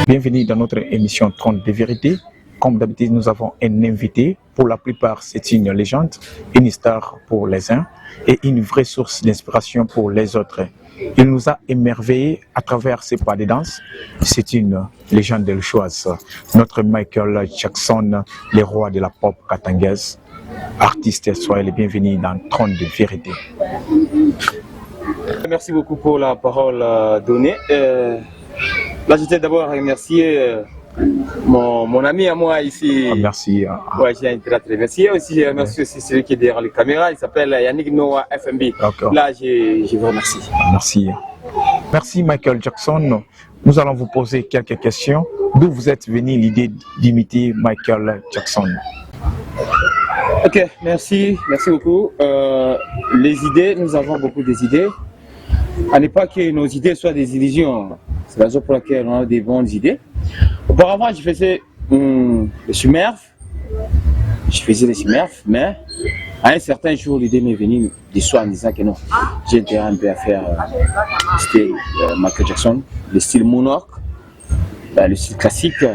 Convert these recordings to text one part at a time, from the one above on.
Bienvenue dans notre émission 30 de vérité. Comme d'habitude, nous avons un invité. Pour la plupart, c'est une légende, une star pour les uns et une vraie source d'inspiration pour les autres. Il nous a émerveillés à travers ses pas de danse. C'est une légende delchoise. Notre Michael Jackson, le roi de la pop katangaise. Artiste, soyez les bienvenus dans 30 de vérité. Merci beaucoup pour la parole donnée. Là, je tiens d'abord à remercier mon ami à moi ici. Merci. Ouais, j'ai un très merci. Aussi, je remercie aussi celui qui est derrière la caméra. Il s'appelle Yannick Noah FMB. Là, je vous remercie. Merci. Merci Michael Jackson. Nous allons vous poser quelques questions. D'où vous êtes venu l'idée d'imiter Michael Jackson? Ok, merci beaucoup. Les idées, nous avons beaucoup d'idées. À ne pas que nos idées soient des illusions. C'est la raison pour laquelle on a des bonnes idées. Auparavant, je faisais le Smurf. Je faisais les Smurfs, mais à un certain jour, l'idée m'est venue de soi en disant que non, j'ai intérêt un peu à faire le style Michael Jackson, le style Moonwalk, le style classique,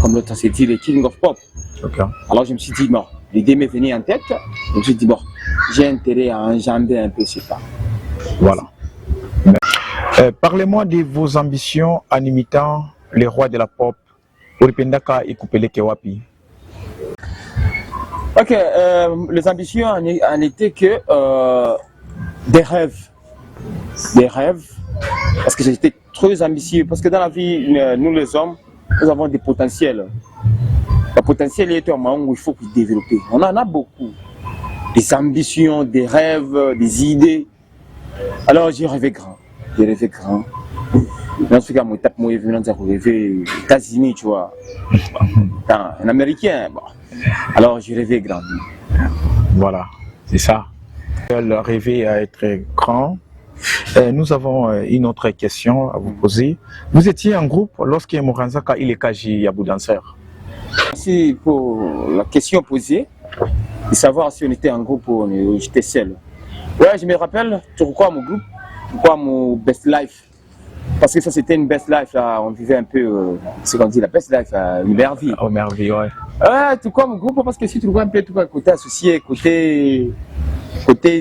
comme l'autre s'est dit, le King of Pop. Okay. Alors je me suis dit, bon, l'idée m'est venue en tête. Je me suis dit, bon, j'ai intérêt à enjamber un peu ce pas. Voilà. Parlez-moi de vos ambitions en imitant les rois de la pop, Oripendaka et Kupele Kewapi. Ok, les ambitions en étaient que des rêves. Des rêves, parce que j'étais très ambitieux, parce que dans la vie, nous les hommes, nous avons des potentiels. Le potentiel est un moment où il faut développer. On en a beaucoup. Des ambitions, des rêves, des idées. Alors j'ai rêvé grand. J'ai rêvé grand. Dans ce cas, mon étape, moi, j'ai rêvé aux États-Unis, tu vois. Un Américain. Bon. Alors j'ai rêvé grand. Voilà, c'est ça. Rêver à être grand. Nous avons une autre question à vous poser. Vous étiez en groupe lorsque Moranzaka il est Kaji Yabou Dancer. Merci pour la question posée. De savoir si on était en groupe ou j'étais seul. Ouais, je me rappelle, pourquoi mon groupe, pourquoi mon best life. Parce que ça c'était une best life, là, on vivait un peu, ce qu'on dit la best life, une meilleure vie. Oh, merveille, ouais. Ouais, tout quoi mon groupe, parce que si tu vois un peu tout côté associé, côté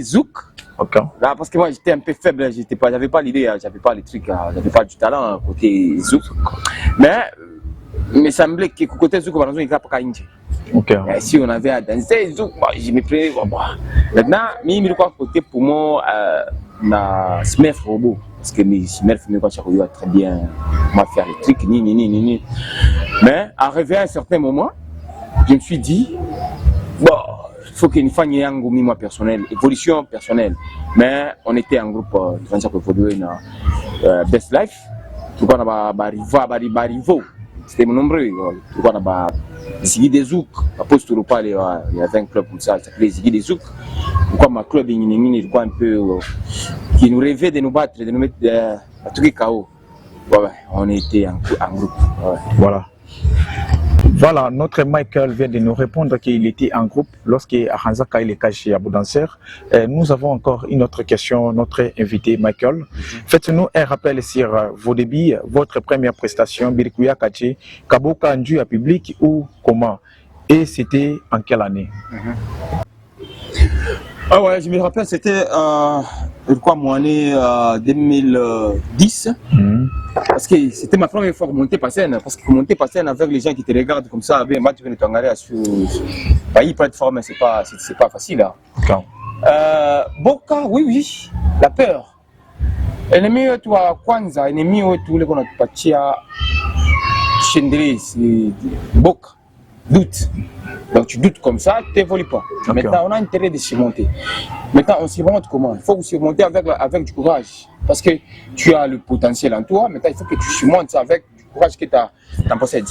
zouk. Okay. Là, parce que moi j'étais un peu faible, j'avais pas l'idée, j'avais pas les trucs, j'avais pas du talent côté zouk. Mais il me semblait que côté zouk, par exemple, il n'y a pas qu'à Okay. si on avait à danser, zouk, je me prenais. Maintenant, il me quoi côté pour moi, na Smurf robot. Parce que mes Smurf me quoi très bien, moi faire les trucs, ni. Mais arrivé à un certain moment, je me suis dit, bon, il faut qu'il y ait un goût moi personnel, évolution personnelle. Mais on était en groupe de gens qui évoluaient dans Best Life. Tout le monde a Barivo. C'était nombreux. Tout le monde a Ziggy des Zouk. À poste il y avait un club comme ça, ça s'appelait Ziggy des Zouk. Pourquoi ma club il un peu qui nous rêvait de nous battre, de nous mettre à tout KO. Ouais, on était en groupe. Ouais. Voilà. Voilà, notre Michael vient de nous répondre qu'il était en groupe lorsque Aranzaka il est caché à Boudanser. Nous avons encore une autre question, notre invité Michael. Faites-nous un rappel sur vos débuts, votre première prestation, Birikuya Kaché, Kaboka Ndu à public ou comment? Et c'était en quelle année? Ah ouais, je me rappelle, c'était mon année 2010. Parce que c'était ma première fois monter par scène. Parce que monter par scène avec les gens qui te regardent comme ça, ben, moi tu viens de t'engager sur une plateforme, c'est pas facile. Hein. Okay. Boka, oui, la peur. Ennemi wetu wa kwanza, ennemi wetu ule qu'on a tupatia chendele, c'est Boka, doute. Donc tu doutes comme ça, tu n'évolues pas. Okay. Maintenant, on a intérêt de surmonter. Maintenant, on surmonte comment? Il faut surmonter avec du courage. Parce que tu as le potentiel en toi. Maintenant, il faut que tu surmontes ça avec du courage que tu en possèdes.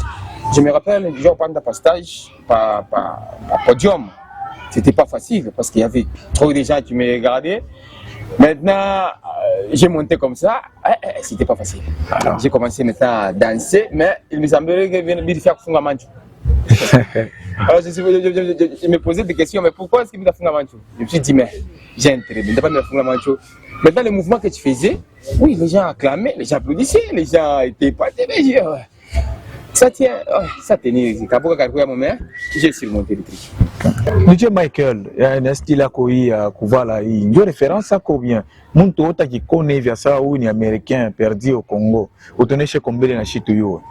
Je me rappelle, déjà, pendant par stage, par podium, c'était pas facile parce qu'il y avait trop de gens qui me regardaient. Maintenant, j'ai monté comme ça, c'était pas facile. J'ai commencé maintenant à danser, mais il me semblait que je venais de faire Fungamanchu. Alors je me posais des questions, mais pourquoi est-ce qu'il me fait Fungamanchu? Je me suis dit, mais j'ai intérêt, mais pas me Fungamanchu. Maintenant, les mouvements que tu faisais, oui, les gens acclamaient, les gens applaudissaient, les gens étaient pas des Ça tient, ça tenait. Kaboka Kakoya Momé, j'ai surmonté le truc. Monsieur Michael, il y a un style à Kouvala, il y a une référence à combien? Mon toata qui connaît via ça ou un américain perdu au Congo, au tonné chez Combé dans Chituyo.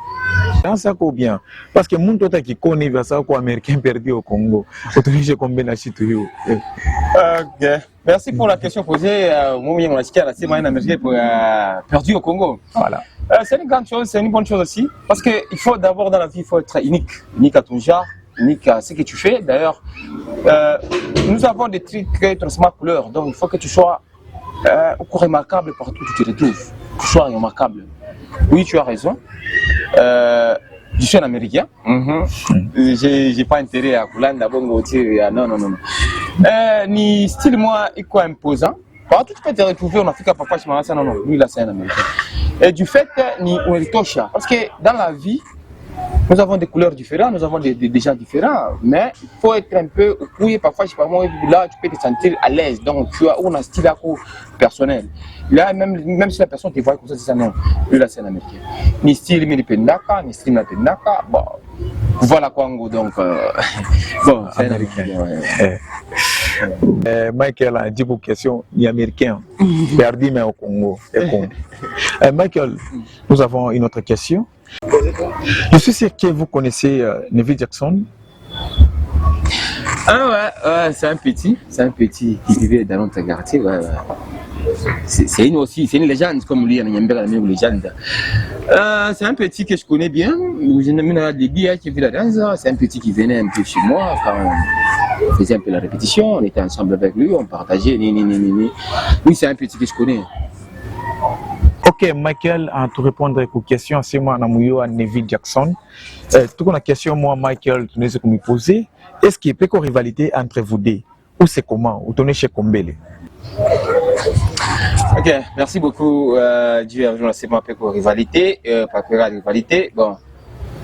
Dans ça combien? Parce que mon toata qui connaît via ça ou américain perdu au Congo, au tonné chez Combé dans Chituyo. Ok. Merci pour la question posée. Moi, je suis un américain perdu au Congo. Voilà. C'est une grande chose, c'est une bonne chose aussi. Parce qu'il faut d'abord dans la vie, il faut être unique. Unique à ton genre, unique à ce que tu fais. D'ailleurs, nous avons des trucs transformés en couleur. Donc, il faut que tu sois remarquable partout où tu te retrouves. Que tu sois remarquable. Oui, tu as raison. Je suis un Américain. J'ai pas intérêt à Koulanda, Bongo, non. Ni style, moi, est quoi imposant. Partout tu peux te retrouver en Afrique, papa, je m'en non, non, lui là c'est un Américain. Et du fait, ni on est tosha. Parce que dans la vie, nous avons des couleurs différentes, nous avons des gens différents, mais il faut être un peu couillé. Parfois, je sais pas moi, là tu peux te sentir à l'aise. Donc tu as un style personnel. Là, même si la personne te voit comme ça, c'est ça, non, lui là c'est un Américain. Ni style, ni pendaka, ni style, ni pendaka, bon, voilà Congo, donc, bon, c'est un Américain. Michael a dit vos questions, ni américain, perdu mais au Congo. Michael, nous avons une autre question. Je suis sûr que vous connaissez Neville Jackson. Ah ouais, c'est un petit qui vivait dans notre quartier. Ouais. C'est une légende comme lui, une légende. C'est un petit que je connais bien. C'est un petit qui venait un peu chez moi quand on faisait un peu la répétition. On était ensemble avec lui, on partageait. Oui, c'est un petit que je connais. Ok, Michael, en te répondre aux questions, c'est moi, Namuyo, à Neville Jackson. Toute la question, moi, Michael, tu nous as me poser. Est-ce qu'il y a une rivalité entre vous deux? Ou c'est comment? Ou tu es chez Kombele? Ok, merci beaucoup. Dieu, c'est ma rivalité. Pas que la rivalité. Bon,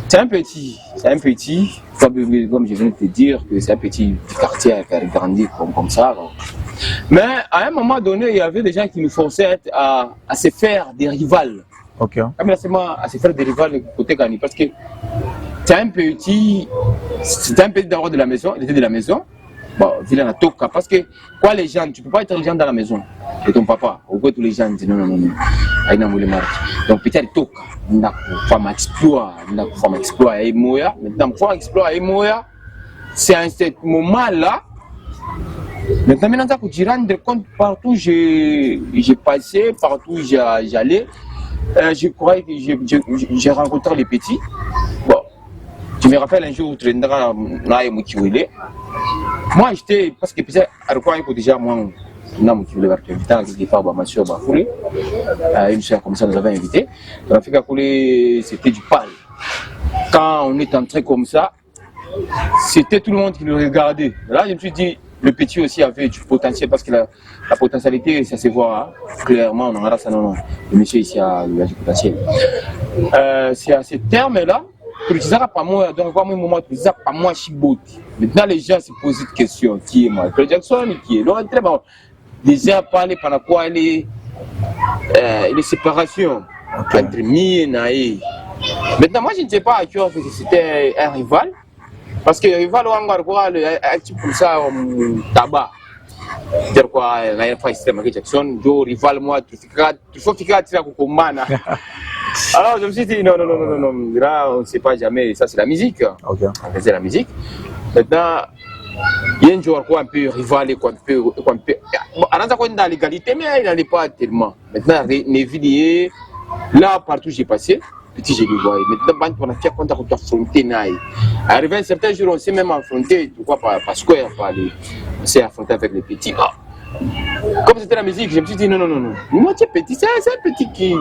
c'est un petit. Comme je viens de te dire, que c'est un petit du quartier qui a grandi comme ça. Donc. Mais à un moment donné, il y avait des gens qui nous forçaient à se faire des rivales. Ok. À se faire des rivales côté Gani. Parce que c'est un petit d'abord de la maison, il était de la maison. Bon, vilain à Toka. Parce que, quoi, les gens, tu ne peux pas être les gens dans la maison de ton papa. Ou quoi, tous les gens disent non. Donc, peut-être Toka. Il y a une exploit. Et Moya. Maintenant, pour exploit et Moya, c'est à ce moment-là. Maintenant, quand tu rends compte, partout j'ai passé, partout j'allais, je croyais que j'ai rencontré les petits. Bon, je me rappelle un jour, moi j'étais, parce que peut-être, déjà moi, une soeur comme ça nous avait invité. C'était du pal. Quand on est entré comme ça, c'était tout le monde qui nous regardait. Là, je me suis dit, le petit aussi avait du potentiel parce que la potentialité, ça se voit clairement. On a ça, non. Le monsieur ici a du potentiel. C'est à ce terme-là que je disais pas moi, donc moi, je disais pas moi, Chiboti. Maintenant, les gens se posent cette question qui est Michael Jackson, qui est l'autre. Bon, déjà parlé pendant quoi les séparations entre Mi et Naï. Maintenant, moi, je ne sais pas à qui c'était un rival. Parce que rival, on va voir un type comme ça, tabac. Dire quoi, il faut essayer Michael Jackson, jo rival, moi, il faut fiquer à tirer au mana. Alors, je me suis dit, non, là, on ne sait pas jamais, ça c'est la musique. Okay. On faisait la musique. Maintenant, il y a un joueur un peu rival, un peu. Bon, on a dans l'égalité, mais il n'en est pas tellement. Maintenant, Neville, là, partout où j'ai passé, petit, je le vois. Maintenant, on a fait compte à affronter Naï. Arrivé un certain jour, on s'est même affronté, pourquoi pas square, on s'est affronté avec les petits. Ah. Comme c'était la musique, je me suis dit, non. Moi, tu es petit, c'est un petit qui.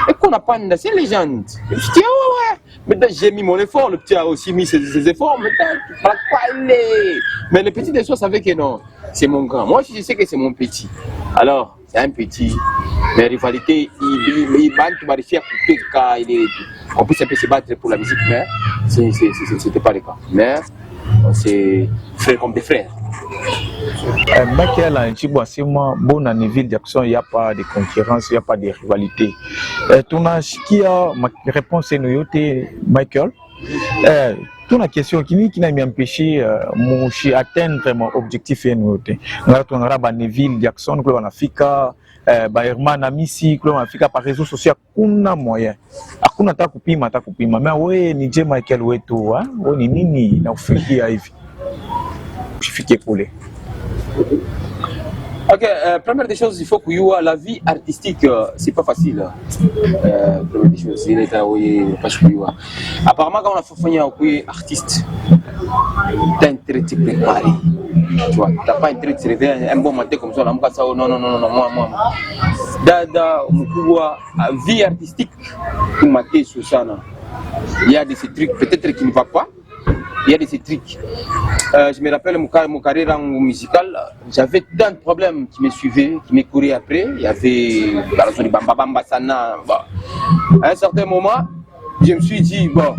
Et qu'on n'a pas une légende. Je me suis dit, ouais. Maintenant, j'ai mis mon effort, le petit a aussi mis ses efforts. Maintenant, tu ne parles pas aller. Mais le petit des choses savait que non, c'est mon grand. Moi, je sais que c'est mon petit. Alors, c'est un petit. Mais rivalité, il bat, tu vas réussir pour tout cas. On peut se battre pour la musique, mais ce n'était pas le cas. Mais c'est frère comme des frères. Michael, bon, à Neville Jackson, il n'y a pas de concurrence, il n'y a pas de rivalité. Ton ma réponse est Michael. Toute la question qui m'a empêché d'atteindre mon objectif est Neville Jackson, on a fait Herman Amisi, on a fait par réseaux sociaux, on a moyen. Hakuna takupima mais ouais ni je Michael wetu wa ni nini na kufikia hivi kufikia kule. Ok, première des choses, il faut que la vie artistique, c'est pas facile. Première des choses, il est pas apparemment, quand on a fait un artiste, t'as intérêt de te préparer. Tu vois, t'as pas intérêt de se réveiller un bon matin comme ça, non, moi. Dada, vie artistique, pour mater sur ça, il y a des trucs peut-être qui ne vont pas. Il y a de ces trucs. Je me rappelle mon carrière musicale, j'avais tant de problèmes qui me suivaient, qui me couraient après. Il y avait la zone de Bamba Bamba Sana. À un certain moment, je me suis dit, bon,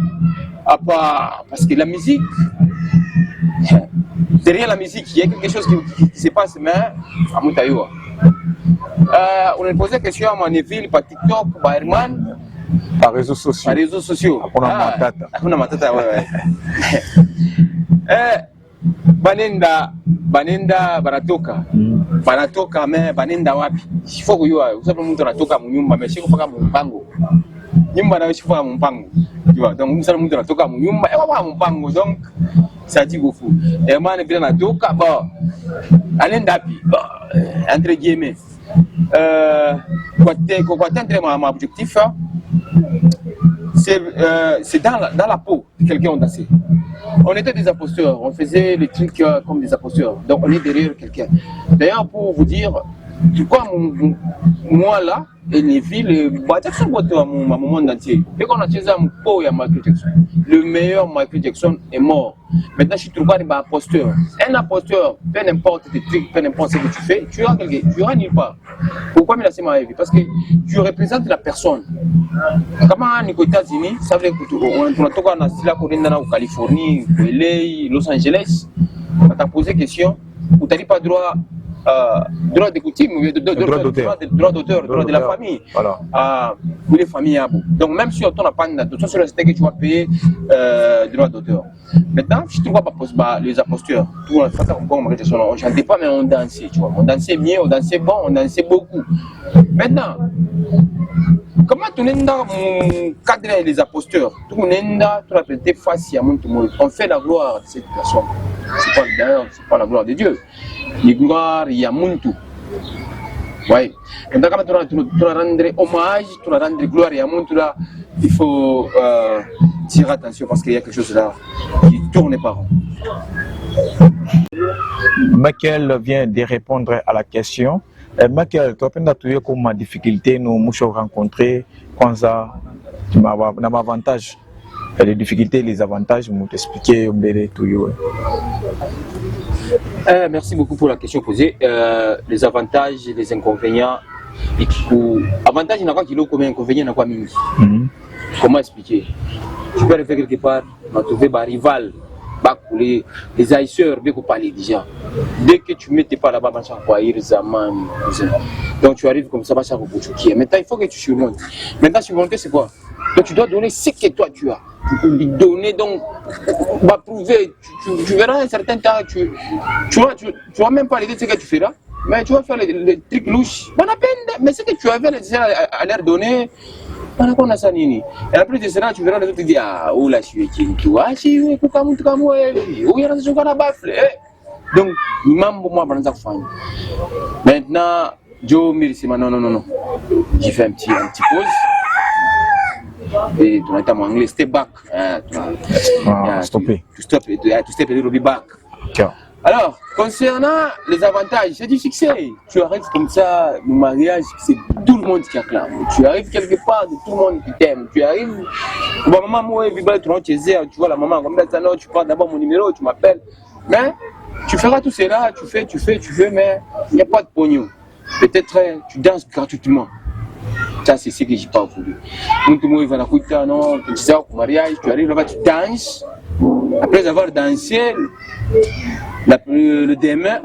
à part, parce que la musique, derrière la musique, il y a quelque chose qui se passe, mais à Moutaïwa. On a posé la question à Maneville, par TikTok, par Herman. Par réseaux sociaux. Par réseaux sociaux. Hakuna matata, ouais. Banenda banatoka mais banenda wapi? Il faut que usapo mtu anatoka munyumba ameshika paka mpango. Nyumba na shika mpango. Tu vois, donc mtu anatoka munyumba wa mpango, donc ça dit beaucoup. Et moi ne bien anatoka bon. Anenda wapi? Entre guillemets. Quoi atteindre mon objectif, c'est dans la peau de quelqu'un on dansait. On était des imposteurs, on faisait les trucs comme des imposteurs. Donc on est derrière quelqu'un. D'ailleurs, pour vous dire, pourquoi moi là, et les villes, mon monde entier. Dès qu'on a tiré un pot, il y a Michael Jackson. Le meilleur Michael Jackson est mort. Maintenant, je suis trouvé un imposteur. Un imposteur, peu n'importe tes trucs, peu n'importe ce que tu fais, tu iras nulle part. Pourquoi me laisser ma vie? Parce que tu représentes la personne. Comment aux États-Unis, ça veut dire que on a au Californie, au LA, Los Angeles, on t'a posé question, vous n'avez pas droit de coutume, droit d'auteur, droit de la famille. Voilà. Pour les familles. Donc même si on n'a pas de toute façon, c'est que tu vas payer droit d'auteur. Maintenant, je ne trouve pas les imposteurs. Tout le monde on ne chantait pas, mais on dansait. Tu vois. On dansait bien, on dansait bon, on dansait beaucoup. Maintenant, comment tu es dans mon cadre des imposteurs? Tout le monde tu as présenté face à mon monde. On fait la gloire de cette personne. D'ailleurs, ce n'est pas la gloire de Dieu. La gloire, il y a mon tout. Oui. Quand tu vas rendre hommage, tu vas rendre gloire à mon tout là, il faut tirer attention parce qu'il y a quelque chose là qui tourne par rond. Michael vient de répondre à la question. Michael, tu as pendu comme ma difficulté, nous avons rencontré quand ça, tu m'as un avantage. Les difficultés, les avantages, je vais t'expliquer tout. Merci beaucoup pour la question posée. Les avantages et les inconvénients. Avantage, il n'y a pas de comme inconvénient, il n'y a pas de Comment expliquer? Tu peux arriver quelque part, tu vas trouver un rival, les haïsseurs, dès que parler déjà. Dès que tu ne mets pas là-bas, donc tu arrives comme ça, maintenant il faut que tu surmontes. Maintenant, surmonter, c'est quoi? Donc tu dois donner ce que toi tu as. Tu peux lui donner, donc, on va prouver. Tu verras un certain temps, tu vas même pas l'aider de ce que tu feras, mais tu vas faire les trucs louches. Mais ce que tu avais à leur donner, on a ça nini. Et en plus de cela, tu verras les autres te dire, ah, oh là, je suis qui, toi, je suis comme moi, oh, il y a des gens qui ont bafflé. Donc, maintenant, Joe, merci, non. J'ai fait un petit pause. Et tu as en anglais, step back. Stopper. To step a little bit back. Okay. Alors, concernant les avantages, c'est du succès. Tu arrives comme ça, le mariage, c'est tout le monde qui acclame. Tu arrives quelque part, tout le monde qui t'aime. Tu arrives, maman, moi, tu vois la maman, comme ça, non, tu prends d'abord mon numéro, tu m'appelles. Mais tu feras tout cela, tu fais, mais il n'y a pas de pognon. Peut-être tu danses gratuitement. Ça, c'est ce que je n'ai pas voulu. Tout va la non, tu sais, au mariage, tu arrives là-bas, tu danses. Après avoir dansé, Le demain,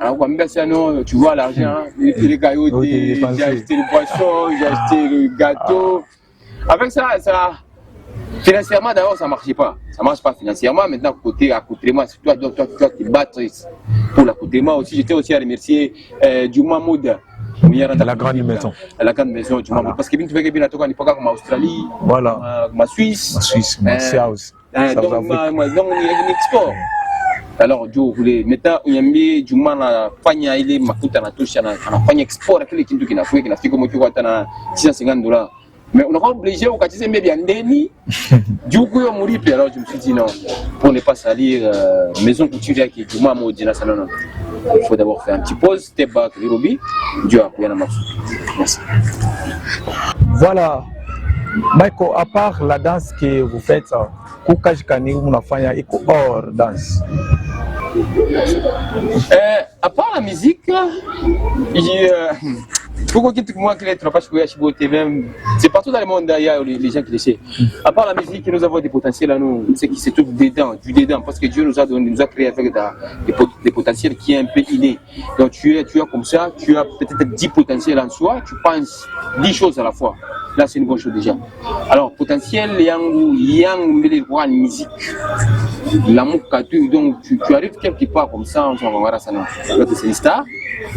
tu vois l'argent, les cailloux, j'ai acheté le poisson, j'ai acheté le gâteau. Avec ça, financièrement d'abord ça marchait pas. Ça marche pas financièrement. Maintenant côté accoutrement, c'est toi qui te battre pour l'accoutrement aussi. J'étais aussi à remercier Djouma Moud. La grande maison. La grande maison du Mamoud. Parce que tu fais que bien à l'époque comme Australie, voilà, ma Suisse, ma South. Donc il y a un export. Alors Dieu voulait maintenant il y a mis du mal à fanya ile makuta na tosha na fanya export kile kitu kinafika kama kitu hata na $650. Mais on a obligé au katize mbele ya ndeni du coup yo muripe. Alors je me suis dit non, pour ne pas salir maison couture qui du Mamoud dina sana non. Il faut d'abord faire un petit pause, step back, Lirobi, Dieu a pris un morceau. Merci. Voilà, Michael, à part la danse que vous faites, Kukajikani, vous n'avez pas hors danse. À part la musique, c'est partout dans le monde d'ailleurs les gens qui le savent. À part la musique, nous avons des potentiels à nous, c'est qui se trouve dedans, parce que Dieu nous a donné, nous a créé avec des potentiels qui est un peu innés. Donc tu as comme ça, tu as peut-être 10 potentiels en soi, tu penses 10 choses à la fois. Là, c'est une bonne chose déjà. Alors, potentiel, la musique, l'amour, donc tu arrives quelque part comme ça, on va voir ça. C'est une star,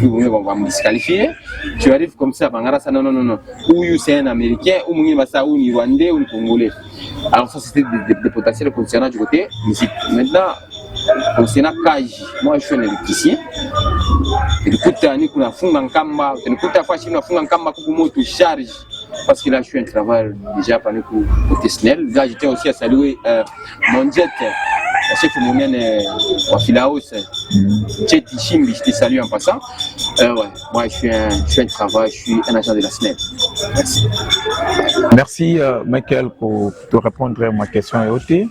on va me disqualifier. Tu arrives comme ça, non. Ou c'est un Américain, ou un Rwandais, ou un Congolais. Alors, ça, c'était des potentiels concernant du côté musique. Maintenant, concernant Kaji, moi je suis un électricien. Et du coup, tu as un fonds en kamba, tu as un fonds en kamba pour tu charges. Parce que là, je suis un travail déjà par le côté SNEL. Là, j'étais aussi à saluer mon jet, la chef moyenne en Filaos, Jet Chimbi, je te salue en passant. Ouais, moi, je suis un travail, je suis un agent de la SNEL. Merci. Merci, Michael, pour te répondre à ma question et aussi.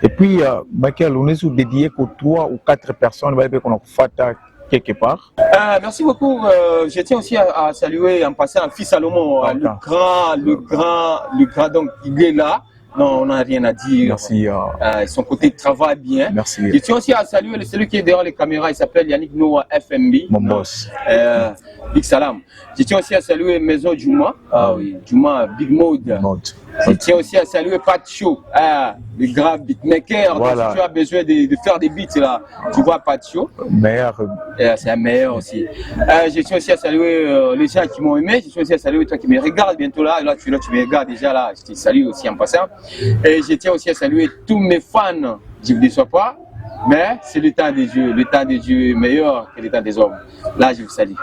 Et puis, Michael, on est dédié que 3 ou 4 personnes qu'on a fait quelque part. Merci beaucoup. Je tiens aussi à saluer en passant un fils Salomon, le grand, donc il est là. Non, on n'a rien à dire. Merci. Son côté travaille bien. Merci. Je tiens aussi à saluer celui qui est derrière les caméras, il s'appelle Yannick Noah FMB. Mon boss. Big Salam. Je tiens aussi à saluer Maison Djouma. Oui, Djouma, Big Mode. Je tiens aussi à saluer Pat Show, le grand beatmaker. Voilà. Donc, si tu as besoin de faire des beats là, tu vois Pat Show. Meilleur. C'est un meilleur aussi. Je tiens aussi à saluer les gens qui m'ont aimé. Je tiens aussi à saluer toi qui me regardes bientôt là. Là, tu me regardes déjà là. Je te salue aussi en passant. Et je tiens aussi à saluer tous mes fans. Je ne vous déçois pas, mais c'est le temps des dieux. Le temps des dieux est meilleur que le temps des hommes. Là, je vous salue.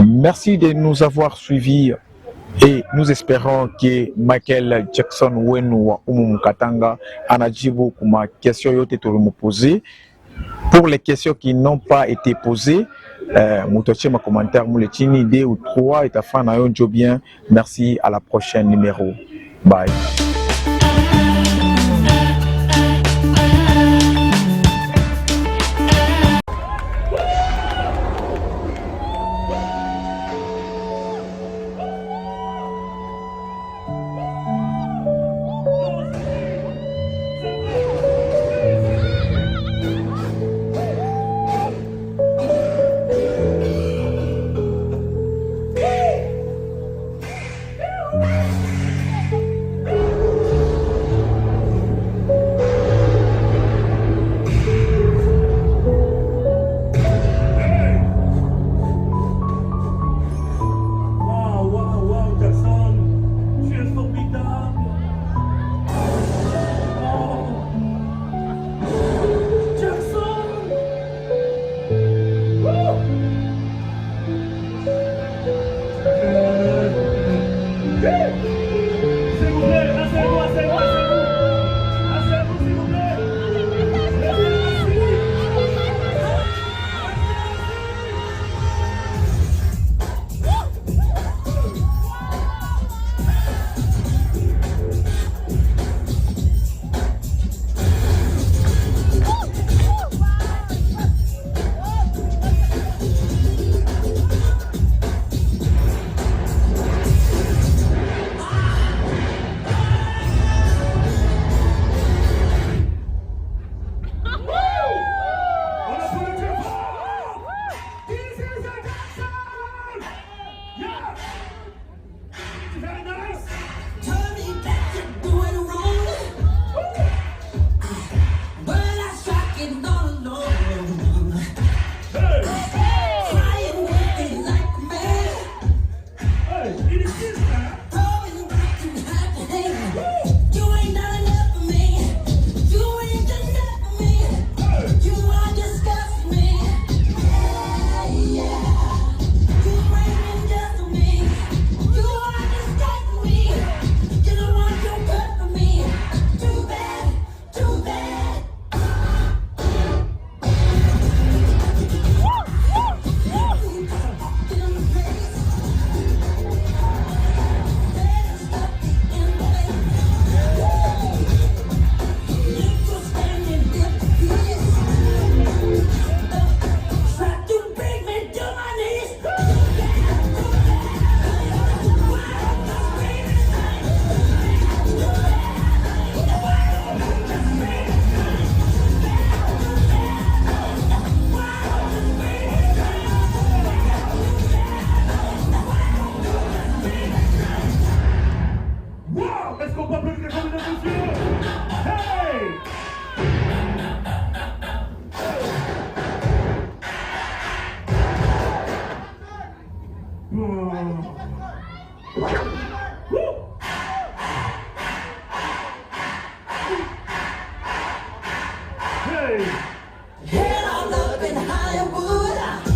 Merci de nous avoir suivis. Et nous espérons que Michael Jackson Wenua Umumkatanga anajibu kuma question yote tulimuposer. Pour les questions qui n'ont pas été posées, mutoche ma commentaire mouletini 2 ou 3 et ta fin na yonjo bien. Merci, à la prochaine numéro. Bye. Head all up in Hollywood.